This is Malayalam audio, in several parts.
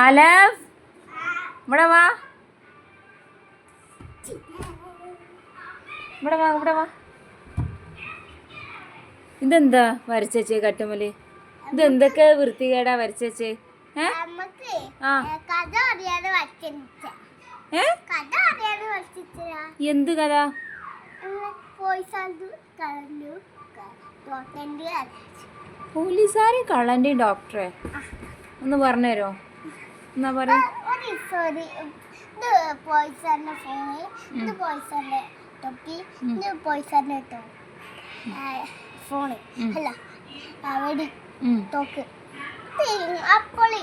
അലഫ് ഇവിടെ വാ ഇതെന്താ വരച്ചേ കട്ടുമല്? ഇതെന്തൊക്കെ വൃത്തികേടാ വരച്ചേ? എന്ത് കഥ? പോലീസുകാരും കള്ളന്റെയും ഡോക്ടറെ ഒന്ന് പറഞ്ഞുതരോ? എന്നാ പറ. ഫോണ് അല്ല വെടി തോക്ക് അപ്പോളേ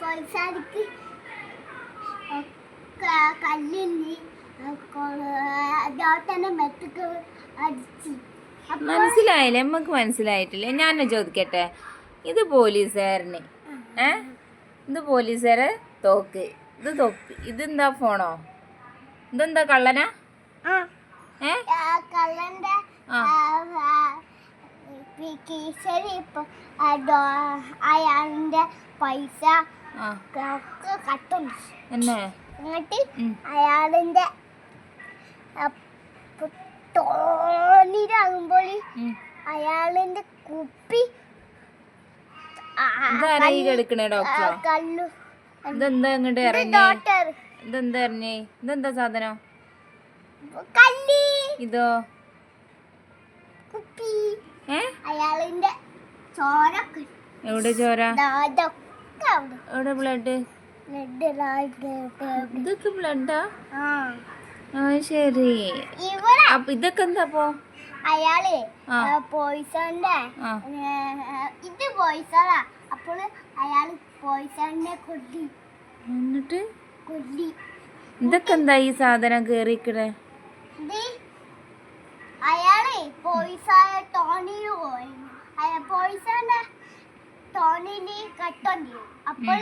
പോലീസുകാർക്ക് കല്ലിന് ഡോക്ടറിന്റെ മെത്തക്ക് അടിച്ച്. മനസ്സിലായില്ലേ? നമ്മക്ക് മനസ്സിലായിട്ടില്ലേ? ഞാൻ ചോദിക്കട്ടെ, ഇത് പോലീസുകാരന് ഇത് പോലീസുകാരെ തോക്ക്, ഇത് തൊപ്പി, ഇതെന്താ ഫോണോ? ഇതെന്താ കള്ളനാ? കള്ളന്റെ അയാളുടെ പൈസ കട്ടും എന്നിട്ട് അയാളിന്റെ ടോണിലാകുമ്പോൾ അയാളിന്റെ കുപ്പി കല്ലു. ഇതെന്താ ഇങ്ങോട്ട് ഇറങ്ങി? ഇതെന്താ ഇറങ്ങി? ഇതെന്താ സാധനം? ഇതോ കുപ്പി. അയാളിന്റെ ചോര. എവിടെ ചോര? എവിടെ ബ്ലഡ്? ഇതൊക്കെ ബ്ലഡാ? ശരി. അപ്പൊ ഇതൊക്കെ എന്താ? അപ്പൊ അയാള് പോയിസന്റെ ഇത് പോയിസണാ. അപ്പോൾ അയാള് പോയിസനെ കൊല്ലി. എന്നിട്ട് കൊല്ലി. ഇതൊക്കെ എന്താ ഈ സാധനം കേറിക്കണേ? അയാളെ ടോണിന് പോയി. പോയിസന്റെ ടോണിന് കട്ടുണ്ട്. അപ്പോൾ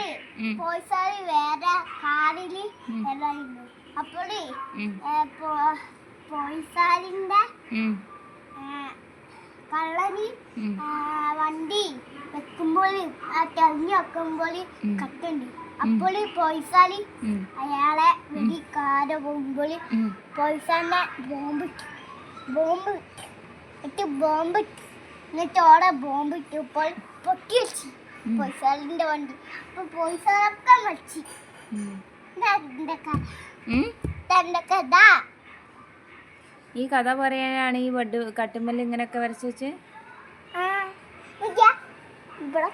പോയിസാറ് വേറെ കാറില് ഇറങ്ങുന്നു. അപ്പോൾ പോയിസാറിന്റെ കള്ളന് വണ്ടി വെക്കുമ്പോൾ തെളിഞ്ഞു വെക്കുമ്പോൾ കട്ടുണ്ട്. അപ്പോൾ പോയിസാലി അയാളെ വെടിക്കാതെ പോകുമ്പോൾ പോയിസാറിനെ എന്നിട്ട് ഓടെ ബോംബ് ഇട്ടപ്പോൾ പൊട്ടി വെച്ചു പോയിസാറിന്റെ വണ്ടി. അപ്പൊ പോയിസാറൊക്കെ മരിച്ചു. ഈ കഥ പറയാനാണ് ഈ കട്ടുമ്മൽ ഇങ്ങനെയൊക്കെ വരച്ചു വെച്ച്. ഇവിടെ